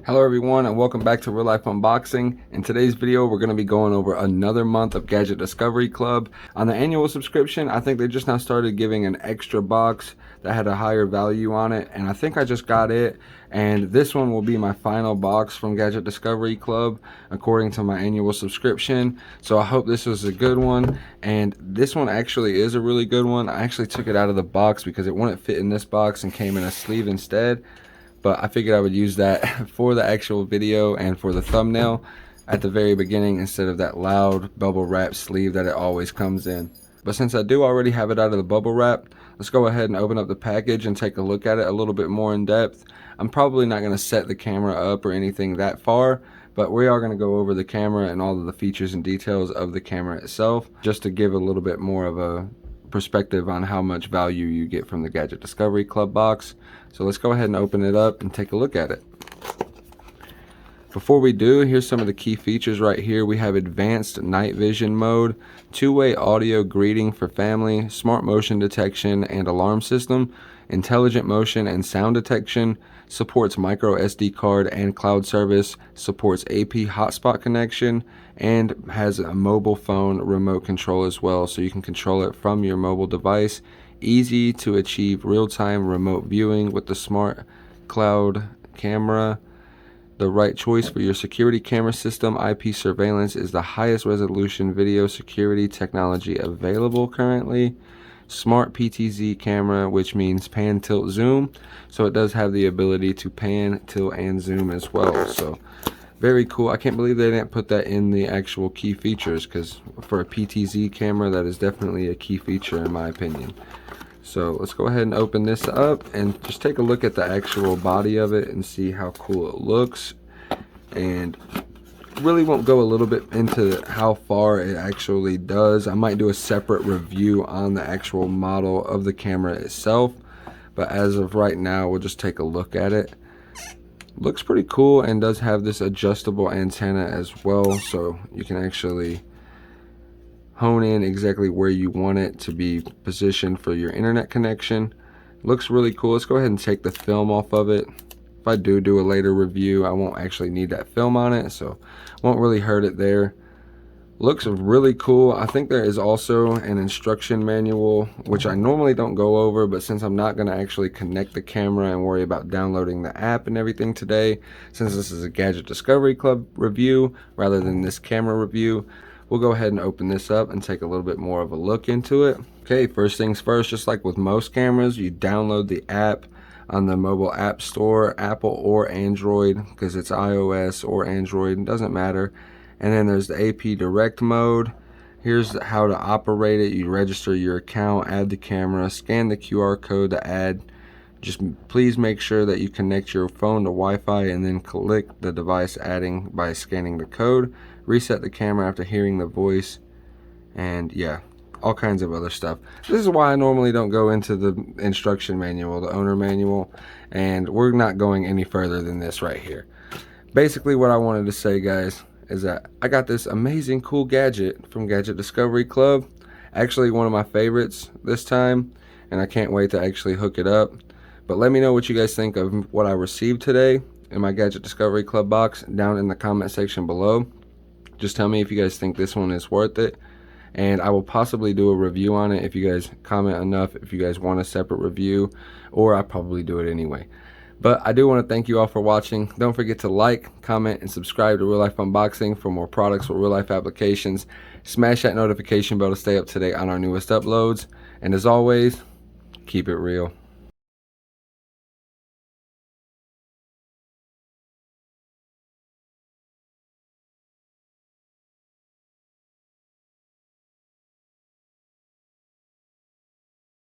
Hello everyone and welcome back to Real Life Unboxing. In today's video we're going to be going over another month of Gadget Discovery Club. On the annual subscription, I think they just now started giving an extra box that had a higher value on it, and I think I just got it, and this one will be my final box from Gadget Discovery Club according to my annual subscription. So I hope this was a good one, and this one actually is a really good one. I actually took it out of the box because it wouldn't fit in this box and came in a sleeve instead. But I figured I would use that for the actual video and for the thumbnail at the very beginning instead of that loud bubble wrap sleeve that it always comes in. But since I do already have it out of the bubble wrap, let's go ahead and open up the package and take a look at it a little bit more in depth. I'm probably not going to set the camera up or anything that far, but we are going to go over the camera and all of the features and details of the camera itself, just to give a little bit more of a perspective on how much value you get from the Gadget Discovery Club box. So let's go ahead and open it up and take a look at it. Before we do, here's some of the key features right here. We have advanced night vision mode, two-way audio greeting for family, smart motion detection and alarm system, intelligent motion and sound detection, supports micro SD card and cloud service, supports AP hotspot connection, and has a mobile phone remote control as well, so you can control it from your mobile device. Easy to achieve real-time remote viewing with the smart cloud camera. The right choice for your security camera system. IP surveillance is the highest resolution video security technology available currently. Smart PTZ camera, which means pan, tilt, zoom, so it does have the ability to pan, tilt, and zoom as well. So very cool. I can't believe they didn't put that in the actual key features, because for a PTZ camera that is definitely a key feature in my opinion. So let's go ahead and open this up and just take a look at the actual body of it and see how cool it looks. And really won't go a little bit into how far it actually does. I might do a separate review on the actual model of the camera itself, but as of right now we'll just take a look at it. Looks pretty cool and does have this adjustable antenna as well, so you can actually hone in exactly where you want it to be positioned for your internet connection. Looks really cool. Let's go ahead and take the film off of it. If I do a later review, I won't actually need that film on it, so won't really hurt it there. Looks really cool. I think there is also an instruction manual, which I normally don't go over, but since I'm not going to actually connect the camera and worry about downloading the app and everything today, since this is a Gadget Discovery Club review rather than this camera review, we'll go ahead and open this up and take a little bit more of a look into it. Okay, first things first, just like with most cameras, you download the app on the mobile app store, Apple or Android, because it's iOS or Android, it doesn't matter. And then there's the AP Direct mode. Here's how to operate it. You register your account, add the camera, scan the QR code to add. Just please make sure that you connect your phone to Wi-Fi and then click the device adding by scanning the code. Reset the camera after hearing the voice, and yeah, all kinds of other stuff. This is why I normally don't go into the instruction manual, the owner manual, and we're not going any further than this right here. Basically what I wanted to say, guys, is that I got this amazing cool gadget from Gadget Discovery Club, actually one of my favorites this time, and I can't wait to actually hook it up. But let me know what you guys think of what I received today in my Gadget Discovery Club box down in the comment section below. Just tell me if you guys think this one is worth it, and I will possibly do a review on it if you guys comment enough, if you guys want a separate review, or I'll probably do it anyway. But I do want to thank you all for watching. Don't forget to like, comment, and subscribe to Real Life Unboxing for more products with real life applications. Smash that notification bell to stay up to date on our newest uploads, and as always, keep it real.